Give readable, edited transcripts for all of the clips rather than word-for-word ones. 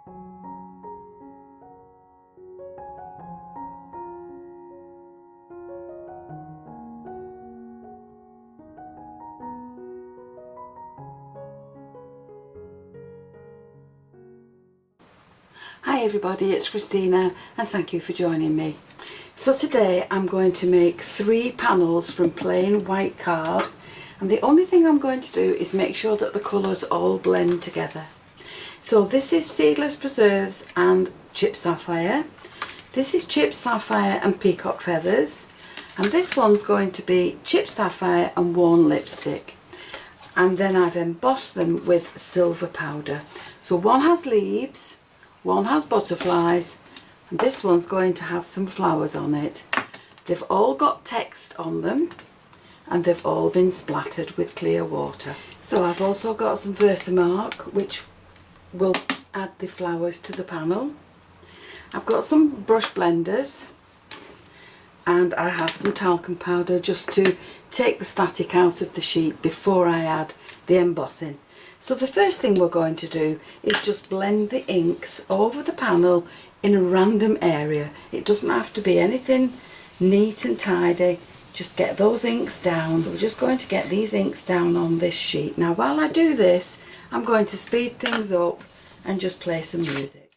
Hi everybody, it's Christina and thank you for joining me. So today I'm going to make 3 panels from plain white card, and the only thing I'm going to do is make sure that the colours all blend together. So this is Seedless Preserves and Chipped Sapphire. This is Chipped Sapphire and Peacock Feathers, and this one's going to be Chipped Sapphire and Worn Lipstick. And then I've embossed them with silver powder. So one has leaves, one has butterflies, and this one's going to have some flowers on it. They've all got text on them and they've all been splattered with clear water. So I've also got some Versamark which will add the flowers to the panel. I've got some brush blenders and I have some talcum powder just to take the static out of the sheet before I add the embossing. So the first thing we're going to do is just blend the inks over the panel in a random area. It doesn't have to be anything neat and tidy, just get those inks down. We're just going to get these inks down on this sheet. Now while I do this, I'm going to speed things up and just play some music.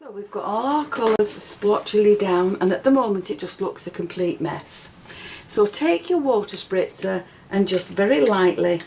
So we've got all our colours splotchily down, and at the moment it just looks a complete mess. So take your water spritzer and just very lightly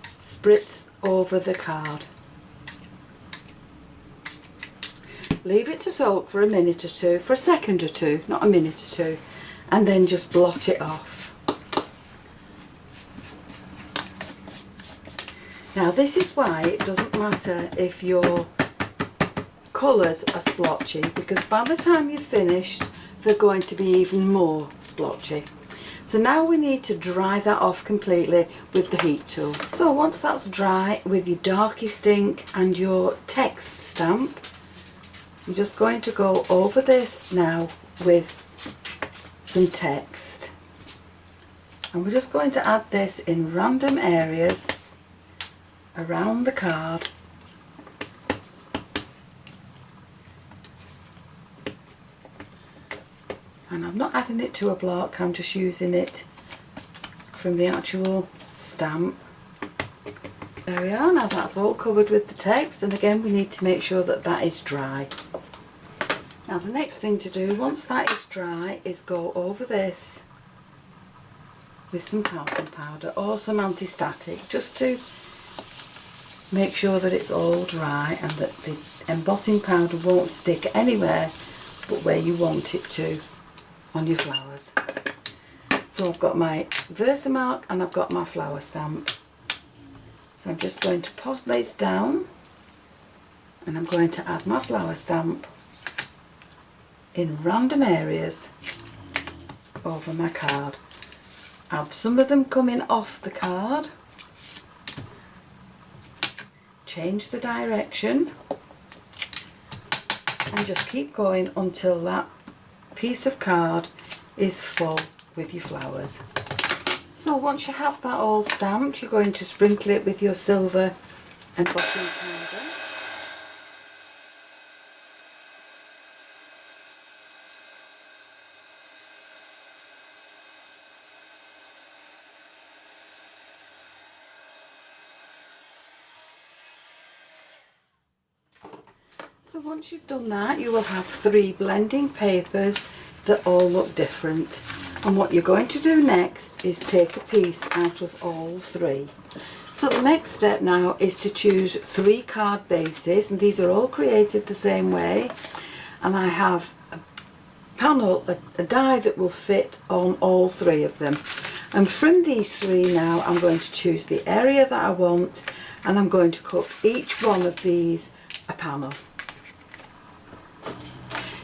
spritz over the card. Leave it to soak for a minute or two, for a second or two, not a minute or two, and then just blot it off. Now this is why it doesn't matter if your colours are splotchy, because by the time you've finished they're going to be even more splotchy. So now we need to dry that off completely with the heat tool. So once that's dry, with your darkest ink and your text stamp, you're just going to go over this now with some text, and we're just going to add this in random areas around the card. And I'm not adding it to a block, I'm just using it from the actual stamp. There we are, now that's all covered with the text, and again we need to make sure that that is dry. Now the next thing to do once that is dry is go over this with some talcum powder or some anti-static, just to make sure that it's all dry and that the embossing powder won't stick anywhere but where you want it to on your flowers. So I've got my Versamark and I've got my flower stamp. So I'm just going to pop these down and I'm going to add my flower stamp in random areas over my card. Add some of them coming off the card. Change the direction and just keep going until that piece of card is full with your flowers. So once you have that all stamped, you're going to sprinkle it with your silver embossing powder. So once you've done that, you will have 3 blending papers that all look different. And what you're going to do next is take a piece out of all 3. So the next step now is to choose 3 card bases, and these are all created the same way. And I have a panel, a die that will fit on all 3 of them. And from these 3 now I'm going to choose the area that I want, and I'm going to cut each one of these a panel.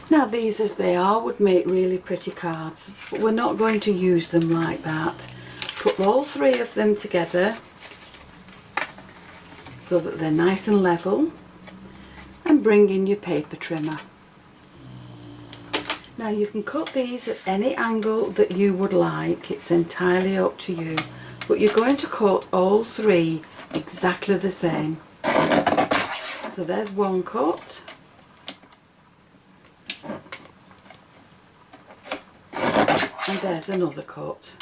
Now these as they are would make really pretty cards, but we're not going to use them like that. Put all 3 of them together so that they're nice and level, and bring in your paper trimmer. Now you can cut these at any angle that you would like, it's entirely up to you, but you're going to cut all three exactly the same. So there's one cut, and there's another cut.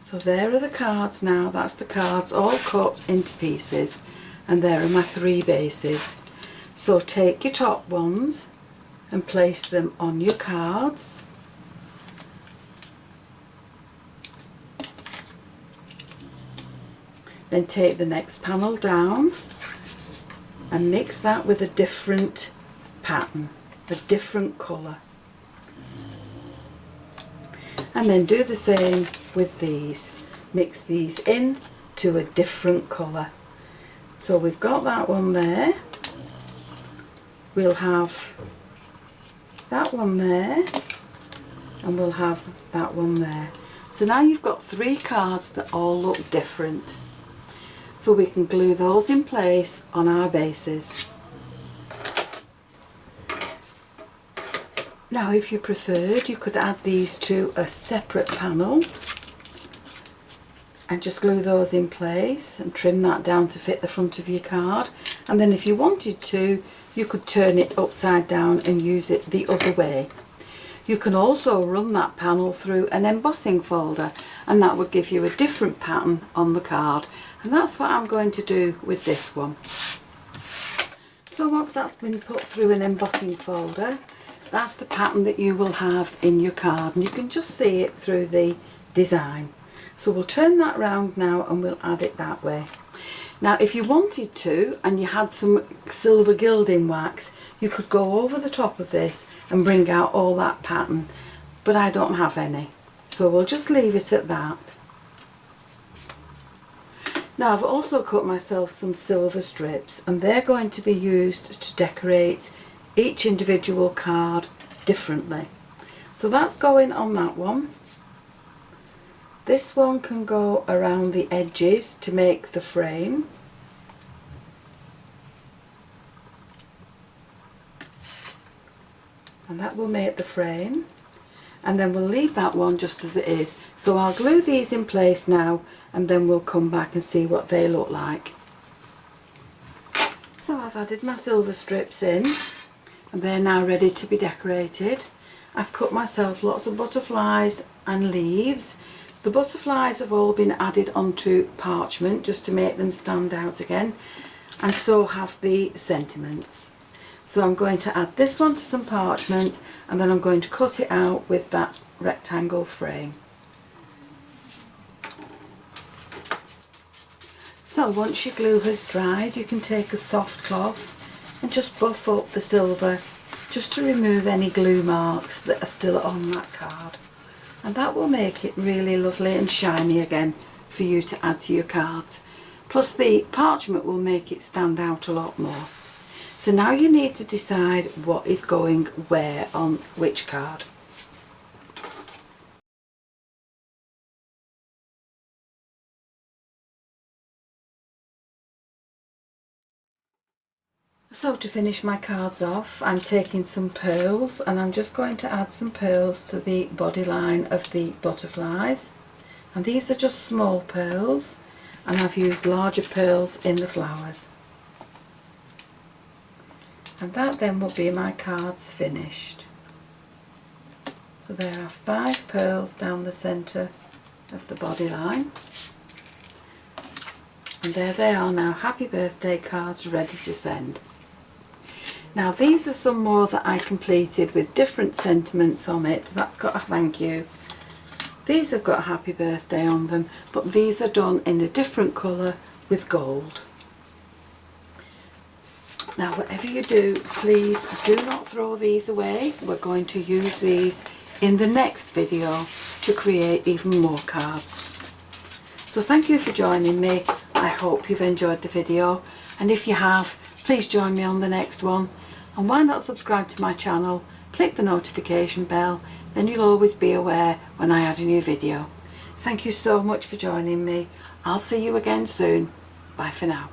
So there are the cards now, that's the cards all cut into pieces, and there are my three bases. So take your top ones and place them on your cards. Then take the next panel down and mix that with a different pattern, a different colour. And then do the same with these. Mix these in to a different colour. So we've got that one there. We'll have that one there, and we'll have that one there. So now you've got three cards that all look different. So we can glue those in place on our bases. Now if you preferred, you could add these to a separate panel and just glue those in place and trim that down to fit the front of your card. And then if you wanted to, you could turn it upside down and use it the other way. You can also run that panel through an embossing folder, and that would give you a different pattern on the card. And that's what I'm going to do with this one. So once that's been put through an embossing folder, that's the pattern that you will have in your card, and you can just see it through the design. So we'll turn that round now and we'll add it that way. Now if you wanted to, and you had some silver gilding wax, you could go over the top of this and bring out all that pattern, but I don't have any, so we'll just leave it at that. Now I've also cut myself some silver strips, and they're going to be used to decorate each individual card differently. So that's going on that one. This one can go around the edges to make the frame. And that will make the frame. And then we'll leave that one just as it is. So I'll glue these in place now, and then we'll come back and see what they look like. So I've added my silver strips in, and they're now ready to be decorated. I've cut myself lots of butterflies and leaves. The butterflies have all been added onto parchment just to make them stand out again, and so have the sentiments. So I'm going to add this one to some parchment, and then I'm going to cut it out with that rectangle frame. So once your glue has dried, you can take a soft cloth and just buff up the silver just to remove any glue marks that are still on that card. And that will make it really lovely and shiny again for you to add to your cards. Plus the parchment will make it stand out a lot more. So now you need to decide what is going where on which card. So to finish my cards off, I'm taking some pearls, and I'm just going to add some pearls to the body line of the butterflies. And these are just small pearls, and I've used larger pearls in the flowers. And that then will be my cards finished. So there are 5 pearls down the centre of the body line. And there they are now, happy birthday cards ready to send. Now these are some more that I completed with different sentiments on it. That's got a thank you. These have got a happy birthday on them, but these are done in a different colour with gold. Now whatever you do, please do not throw these away. We're going to use these in the next video to create even more cards. So thank you for joining me. I hope you've enjoyed the video, and if you have, please join me on the next one. And why not subscribe to my channel, click the notification bell, then you'll always be aware when I add a new video. Thank you so much for joining me. I'll see you again soon. Bye for now.